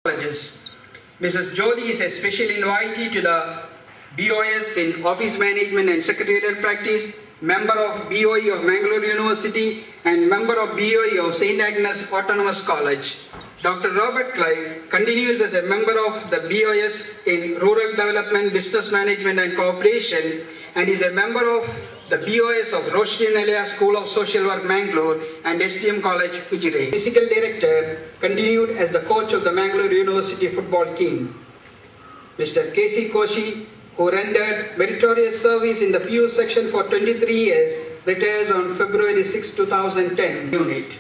colleges. Mrs. Jodi is a special invitee to the BOS in Office Management and Secretarial Practice, member of BOE of Mangalore University and member of BOE of St. Agnes Autonomous College. Dr. Robert Clive continues as a member of the BOS in Rural Development, Business Management and Cooperation and is a member of the BOS of Roshni Nalia School of Social Work, Mangalore and STM College, Ujire. Physical Director continued as the coach of the Mangalore University football team. Mr. K.C. Koshi, who rendered meritorious service in the PU section for 23 years, retires on February 6, 2010. Unit.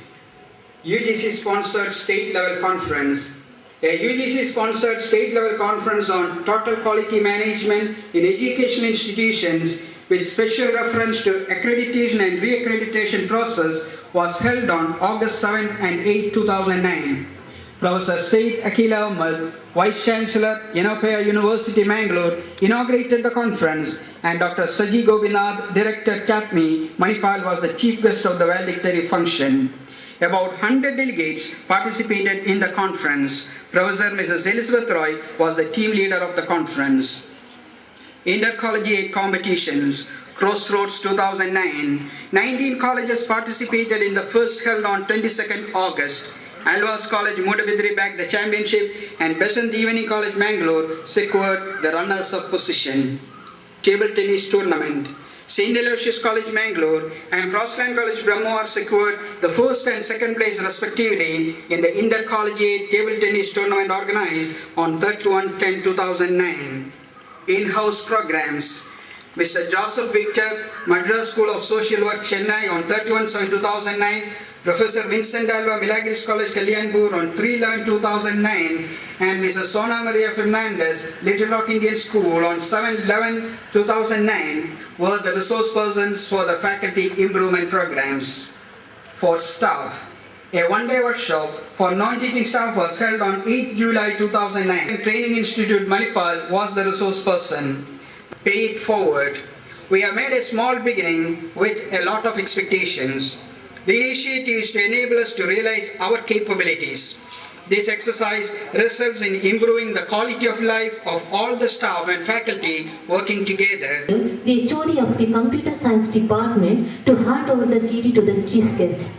UGC-sponsored state-level conference. A UGC-sponsored state-level conference on total quality management in educational institutions with special reference to accreditation and re-accreditation process was held on August 7 and 8, 2009. Professor Said Akila Ahmad, Vice Chancellor, Yenopaya University, Mangalore, inaugurated the conference, and Dr. Saji Gobinath, Director, TAPMI, Manipal, was the chief guest of the valedictory function. About 100 delegates participated in the conference. Professor Mrs. Elizabeth Roy was the team leader of the conference. Intercollegiate competitions. Crossroads 2009. 19 colleges participated in the first held on 22nd August. Alvas College, Mudabidri bagged the championship and Besant Evening College, Mangalore secured the runners-up position. Table tennis tournament. St. Aloysius College, Mangalore and Crossland College, Brahmawar secured the first and second place respectively in the intercollegiate table tennis tournament organized on 31/10/2009. In-house programs. Mr. Joseph Victor, Madras School of Social Work, Chennai on 31/7/2009. Professor Vincent Alva, Milagros College, Kalyanpur on 3/11/2009. And Mrs. Sona Maria Fernandez, Little Rock Indian School on 7/11/2009 were the resource persons for the faculty improvement programs. For staff, a one-day workshop for non-teaching staff was held on 8 July 2009. Training Institute Manipal was the resource person. Pay it forward. We have made a small beginning with a lot of expectations. The initiative is to enable us to realize our capabilities. This exercise results in improving the quality of life of all the staff and faculty working together. The HOD of the Computer Science Department to hand over the CD to the chief guest.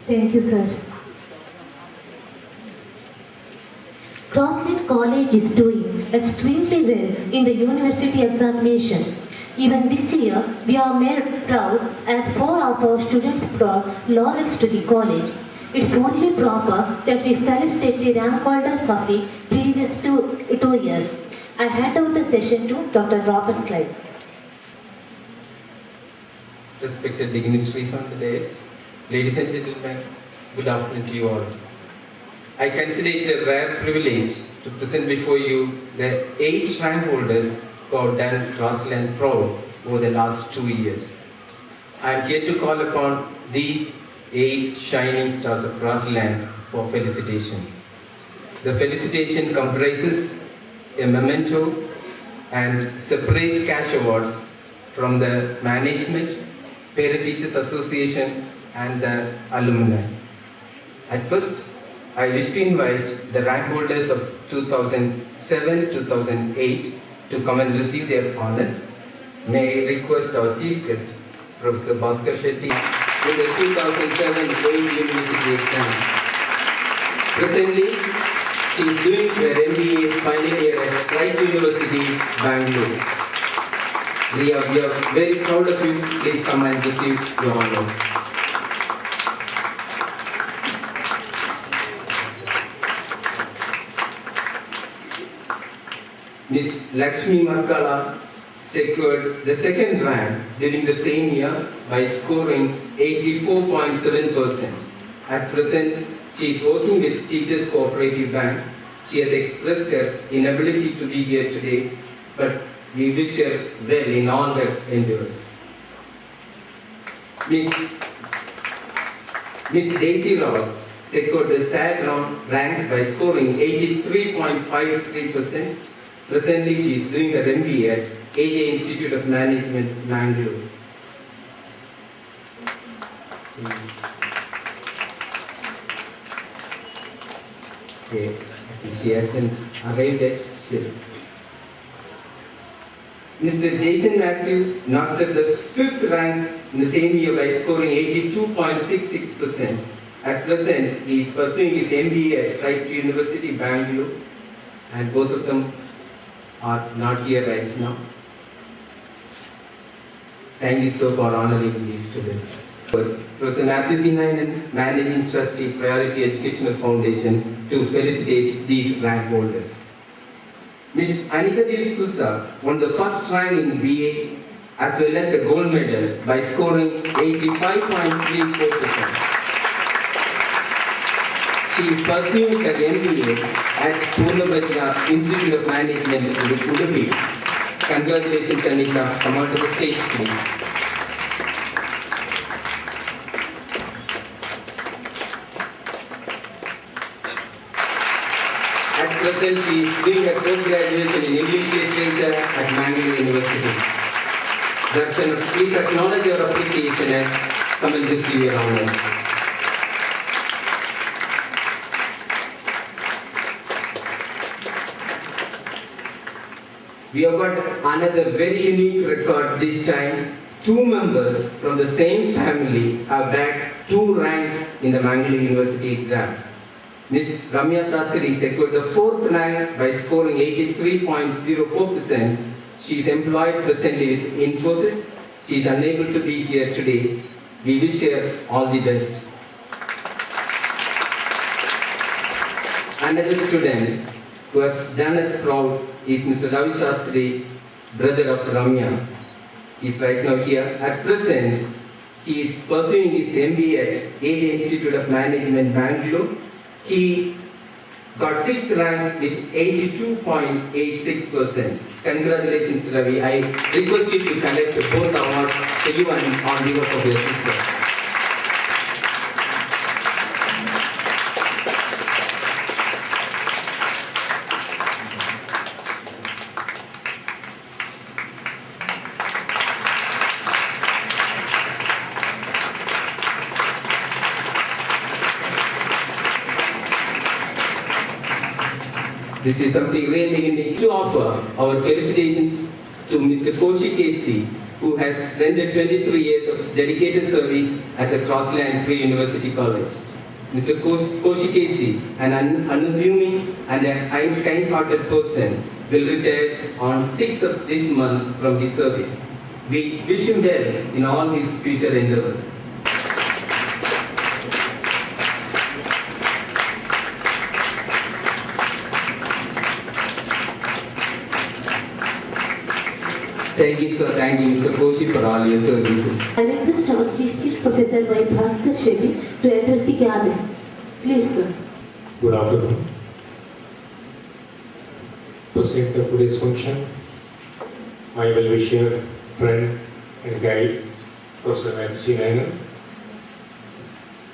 Thank you, sirs. Crossland College is doing extremely well in the university examination. Even this year, we are made proud as 4 of our students brought laurels to the college. It's only proper that we felicitate the rank holders of the previous two years. I hand over the session to Dr. Robert Clive. Respected dignitaries on the dais, ladies and gentlemen, good afternoon to you all. I consider it a rare privilege to present before you the 8 rank holders who have done Crossland proud over the last 2 years. I am here to call upon these 8 shining stars of Crossland for felicitation. The felicitation comprises a memento and separate cash awards from the management, Parent Teachers Association and the alumni. At first, I wish to invite the rank holders of 2007-2008 to come and receive their honors. May I request our chief guest, Professor Bhaskar Shetty, with the 2007-8 university exams. Presently, she is doing her MBA final year at Rice University, Bangalore. We are very proud of you. Please come and receive your honors. Ms. Lakshmi Markala, secured the second rank during the same year by scoring 84.7%. At present, she is working with Teachers Cooperative Bank. She has expressed her inability to be here today, but we wish her well in all her endeavors. Miss Daisy Rao secured the third rank by scoring 83.53%. Presently, she is doing her MBA at AJ Institute of Management, Bangalore. Okay, she hasn't arrived yet. Mr. Jason Matthew knocked at the fifth rank in the same year by scoring 82.66%. At present, he is pursuing his MBA at Christ University, Bangalore, and both of them are not here right now. Thank you so for honoring these students. First, Professor Matthew Sinanan, Managing Trustee, Priority Educational Foundation, to felicitate these rank holders. Ms. Anita D. Sousa won the first rank in BA as well as the gold medal by scoring 85.34%. She is pursuing her MBA at Purnabhadra Institute of Management in Udupi. Congratulations, Anita. Come on to the stage, please. At present, she is doing her post-graduation in English Literature at Mangalore University. Darshan, please acknowledge your appreciation and come and receive your honors. We have got another very unique record this time. Two members from the same family have bagged 2 ranks in the Mangalore University exam. Ms. Ramya Shastri secured the 4th rank by scoring 83.04%. She is employed presently with Infosys. She is unable to be here today. We wish her all the best. Another student who has done us proud is Mr. Ravi Shastri, brother of Ramya. He is right now here. At present, he is pursuing his MBA at AJ Institute of Management, Bangalore. He got 6th rank with 82.86%. Congratulations, Ravi. I request you to collect both awards to you and on behalf of your sister. This is something really unique to offer. Our felicitations to Mr. Koshi Casey, who has rendered 23 years of dedicated service at the Crossland Pre-University College. Mr. Koshi Casey, an unassuming and a kind-hearted person, will retire on 6th of this month from his service. We wish him well in all his future endeavors. Thank you, sir. Thank you, Mr. Koshi, for all your services. I request our Chief Guest Professor Y. Bhaskar Shetty to address the gathering. Please, sir. Good afternoon. To set the today's function, my well-wisher, friend and guide, Professor Matthew Sinanan,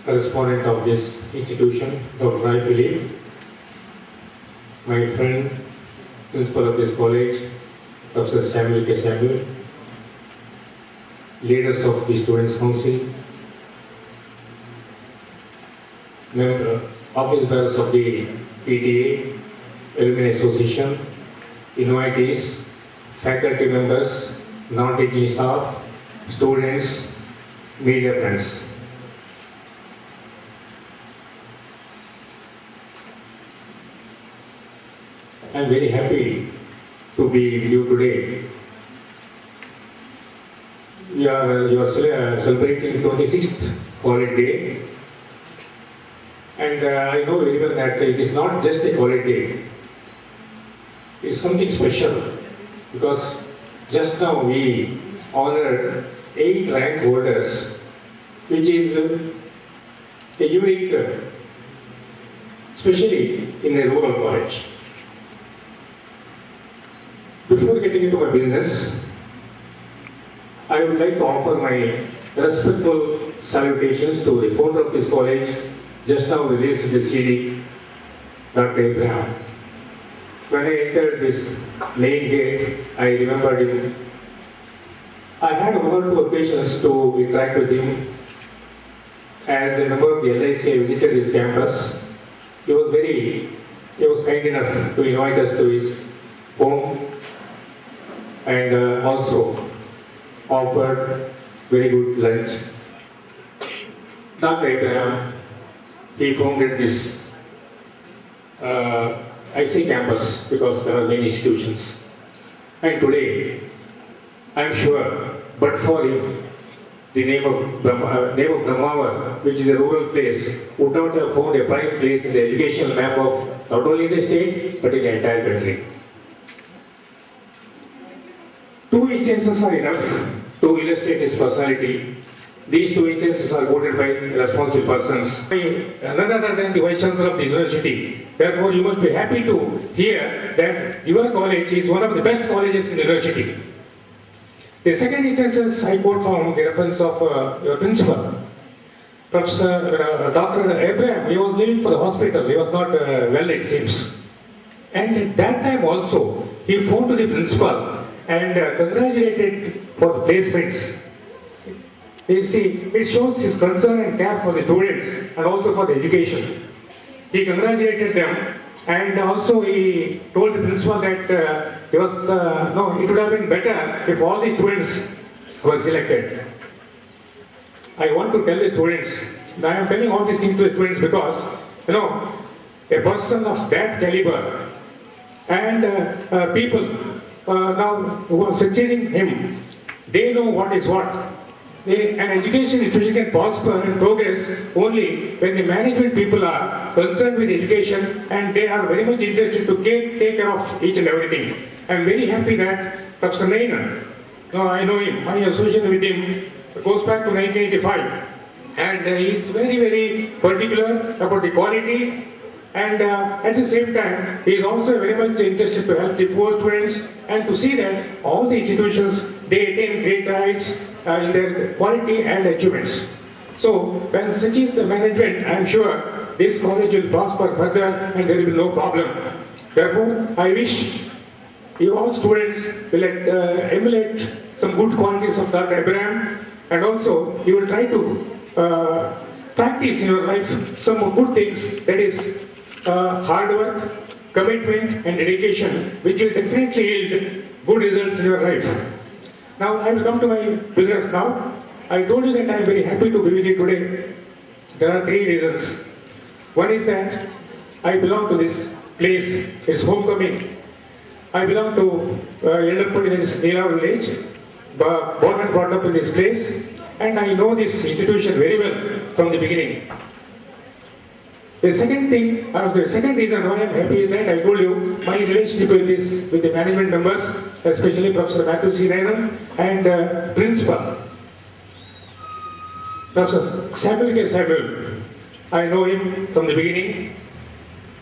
correspondent of this institution, Dr. Rai Philip, my friend, principal of this college, Professor Samuel K. Samuel, leaders of the Students' Council, office bearers of the PTA, Alumni Association, invitees, faculty members, non-teaching staff, students, media friends. I am very happy to be with you today. You are celebrating 26th College Day, and I know very well that it is not just a College Day. It's something special because just now we honored 8 rank holders, which is a unique, especially in a rural college. Before getting into my business, I would like to offer my respectful salutations to the founder of this college, just now released the CD, Dr. Abraham. When I entered this main gate, I remembered him. I had one or two occasions to interact with him. As a member of the LIC, I visited his campus. He was kind enough to invite us to his home and also offered very good lunch. Dr. Abraham, he founded this IC campus because there are many institutions. And today, I am sure, but for him, the name of Brahmavar, which is a rural place, would not have found a prime place in the educational map of not only the state, but in the entire country. 2 instances are enough to illustrate his personality. These 2 instances are quoted by responsible persons. None other than the Vice Chancellor of the university. Therefore, you must be happy to hear that your college is one of the best colleges in the university. The second instance I quote from the reference of your principal, Professor Dr. Abraham. He was leaving for the hospital. He was not well, it seems. And at that time also, he phoned to the principal and congratulated for the placements. You see, it shows his concern and care for the students and also for the education. He congratulated them and also he told the principal that it would have been better if all the students were selected. I want to tell the students, I am telling all these things to the students because, a person of that caliber and people now who are succeeding him, they know what is what. An education institution can prosper and progress only when the management people are concerned with education and they are very much interested to take care of each and everything. I am very happy that Professor Naina, I know him, my association with him goes back to 1985 and he is very, very particular about the quality and at the same time he is also very much interested to help the poor students and to see that all the institutions they attain great heights in their quality and achievements. So when such is the management, I am sure this college will prosper further and there will be no problem. Therefore, I wish you all students will emulate some good qualities of Dr. Abraham and also you will try to practice in your life some good things, that is hard work, commitment and dedication, which will definitely yield good results in your life. Now I will come to my business now. I told you that I am very happy to be with you today. There are 3 reasons. One is that I belong to this place, it's homecoming. I belong to Yellappudi, that is Neela village, born and brought up in this place, and I know this institution very well from the beginning. The second thing, the second reason why I am happy is that I told you my relationship with the management members, especially Professor Matthew C. Naina and Principal. Professor Samuel K. Samuel, I know him from the beginning.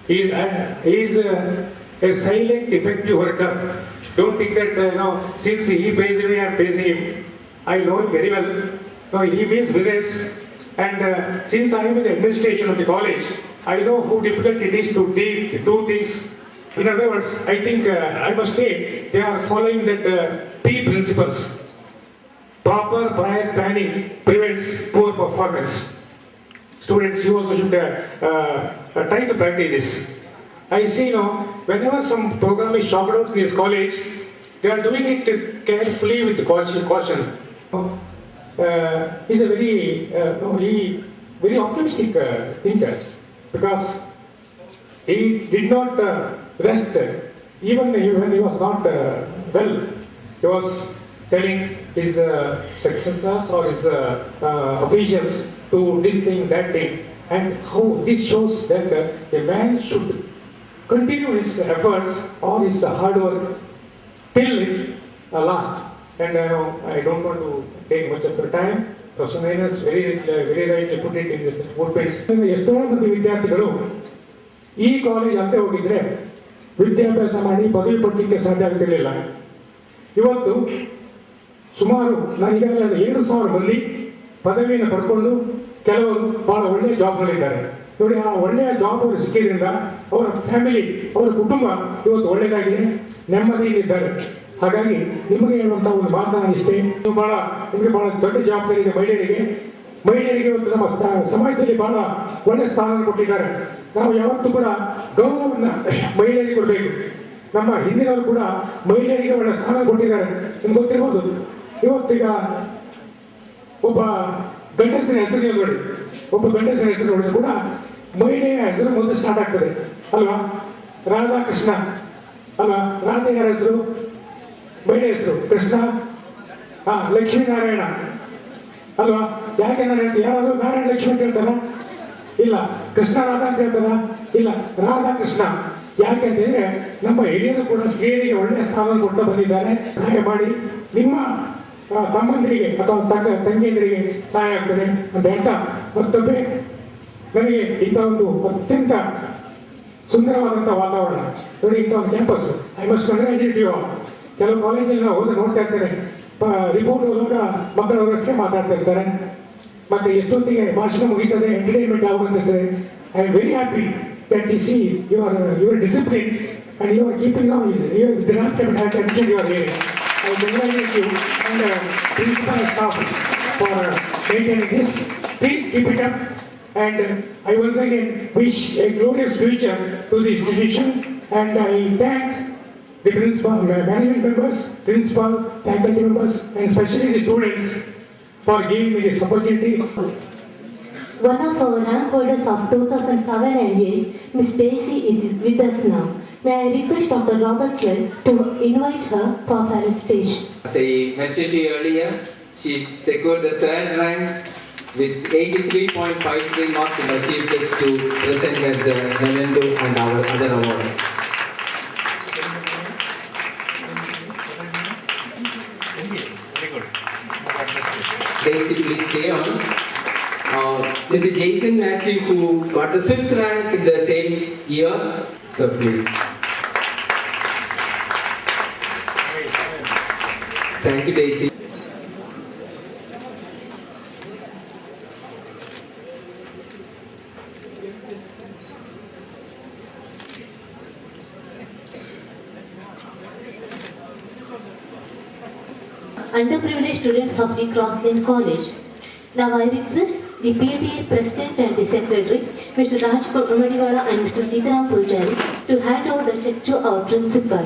He is a silent, effective worker. Don't think that since he praised me, I am praising him. I know him very well. No, he means business. And since I am in the administration of the college, I know how difficult it is to do things. In other words, I think I must say they are following that P principles. Proper prior planning prevents poor performance. Students, you also should try to practice this. I see whenever some program is chalked out in this college, they are doing it carefully with caution. He's a very optimistic thinker because he did not rest even when he was not well. He was telling his successors or his officials to this thing, that thing, and how this shows that a man should continue his efforts or his hard work till his last. And I don't want to take much of your time. Professor Nainas very rightly put it in this footprints. ಎಷ್ಟೋ ಮಂದಿ ವಿದ್ಯಾರ್ಥಿಗಳು ಈ college ಅಂತ ಹೋಗಿದ್ರೆ ವಿದ್ಯಾಭ್ಯಾಸ ಮಾಡಿ ಪದವಿ ಪಡೆಯಲಿಕ್ಕೆ ಸಾಧ್ಯ ಆಗ್ತಿರಲಿಲ್ಲ. ಇವತ್ತು ಸುಮಾರು ನಾನು ಈಗಾಗಲೇ 7,000 ಮಂದಿ ಪದವಿಯನ್ನು ಪಡ್ಕೊಂಡು ಕೆಲವರು ಬಹಳ ಒಳ್ಳೆಯ ಜಾಬ್ನಲ್ಲಿದ್ದಾರೆ. ನೋಡಿ, ಆ ಒಳ್ಳೆಯ ಜಾಬ್ ಅವರು ಸಿಕ್ಕಿದ್ರಿಂದ ಅವರ ಫ್ಯಾಮಿಲಿ, ಅವರ ಕುಟುಂಬ ಇವತ್ತು ಒಳ್ಳೆಯದಾಗಿದೆ, ನೆಮ್ಮದಿಯಲ್ಲಿದ್ದಾರೆ. ಹಾಗಾಗಿ ನಿಮಗೆ ಹೇಳುವಂಥ ಒಂದು ಮಾತನಾಡಿ ಇಷ್ಟೇ, ನಿಮಗೆ ಬಹಳ ದೊಡ್ಡ ಜವಾಬ್ದಾರಿ ಇದೆ. ಮಹಿಳೆಯರಿಗೆ ಇವತ್ತು ನಮ್ಮ ಸಮಾಜದಲ್ಲಿ ಬಹಳ ಒಳ್ಳೆಯ ಸ್ಥಾನ ಕೊಟ್ಟಿದ್ದಾರೆ. ನಾವು ಯಾವತ್ತೂ ಕೂಡ ಗೌರವವನ್ನು ಮಹಿಳೆಯರಿಗೆ ಕೊಡಬೇಕು. ನಮ್ಮ ಹಿಂದಿನವರು ಕೂಡ ಮಹಿಳೆಯರಿಗೆ ಒಳ್ಳೆಯ ಸ್ಥಾನ ಕೊಟ್ಟಿದ್ದಾರೆ. ನಿಮ್ಗೆ ಗೊತ್ತಿರ್ಬೋದು, ಇವತ್ತೀಗ ಒಬ್ಬ ಗಂಡಸಿನ ಹೆಸರು ನೋಡಿ, ಒಬ್ಬ ಗಂಡಸಿನ ಹೆಸರು ನೋಡಿದ್ರೆ ಕೂಡ ಮಹಿಳೆಯ ಹೆಸರು ಮೊದಲು ಸ್ಟಾರ್ಟ್ ಆಗ್ತದೆ ಅಲ್ವಾ? ರಾಧಾಕೃಷ್ಣ ಅಲ್ವಾ? ರಾಧೆಯರ ಹೆಸರು ಮಹಿಳೆ ಹೆಸರು ಕೃಷ್ಣ, ಲಕ್ಷ್ಮೀನಾರಾಯಣ ಅಲ್ವಾ? ಯಾಕೆ ನಾನು ಹೇಳ್ತೀನಿ, ಯಾರಾದ್ರೂ ನಾರಾಯಣ ಲಕ್ಷ್ಮಿ ಅಂತ ಹೇಳ್ತಾರ? ಇಲ್ಲ. ಕೃಷ್ಣ ರಾಧಾ ಅಂತ ಹೇಳ್ತಾರ? ಇಲ್ಲ. ರಾಧಾಕೃಷ್ಣ. ಯಾಕೆಂತಂದ್ರೆ ನಮ್ಮ ಹಿರಿಯರು ಕೂಡ ಸ್ತ್ರೀಯರಿಗೆ ಒಳ್ಳೆಯ ಸ್ಥಾನ ಕೊಡ್ತಾ ಬಂದಿದ್ದಾರೆ. ಸಹಾಯ ಮಾಡಿ, ನಿಮ್ಮ ತಮ್ಮಂದಿರಿಗೆ ಅಥವಾ ತಂಗಿಯಂದಿರಿಗೆ ಸಹಾಯ ಆಗ್ತದೆ ಅಂತ ಹೇಳ್ತಾ, ಮತ್ತೊಮ್ಮೆ ನನಗೆ ಇಂಥ ಒಂದು ಅತ್ಯಂತ ಸುಂದರವಾದಂಥ ವಾತಾವರಣ ನೋಡಿ, ಇಂಥ ಒಂದು campus, I must congratulate you. ಕೆಲವು ಕಾಲೇಜಲ್ಲಿ ನಾವು ನೋಡ್ತಾ ಇರ್ತೇನೆ, ರಿಪೋರ್ಟ್ ಹೋದಾಗ ಮಕ್ಕಳವರಷ್ಟೇ ಮಾತಾಡ್ತಾ ಇರ್ತಾರೆ, ಮತ್ತೆ ಎಷ್ಟೊತ್ತಿಗೆ ಭಾಷಣ ಮುಗಿತದೆ, ಎಂಟರ್ಟೈನ್ಮೆಂಟ್ ಆಗುವಂತಿರ್ತದೆ. I am very happy that you see your discipline and you are keeping on you did not attention you are here. I congratulate you and principal and staff for maintaining this. Please keep it up, and I once again wish a glorious future to this institution, and I thank the principal, management members, principal, faculty members, and especially the students for giving me this opportunity. One of our rank holders of 2007 and 8, Miss Daisy, is with us now. May I request Dr. Robert Kell to invite her for felicitation. As I mentioned to you earlier, she secured the third rank with 83.53 marks in her chief test to present at the memento and our other awards. Daisy, please stay on. Mr. Jason Matthew, who got the 5th rank in the same year, so please. Thank you, Daisy. Underprivileged students of the Crossland College. Now I request the PTA President and the Secretary, Mr. Raj Madiwala and Mr. Sitaram Pujari, to hand over the check to our principal.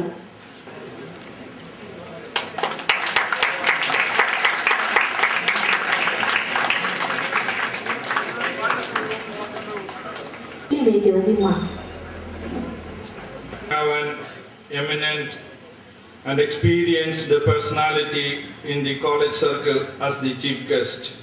Please make your remarks. Have an eminent and experienced personality in the college circle as the chief guest.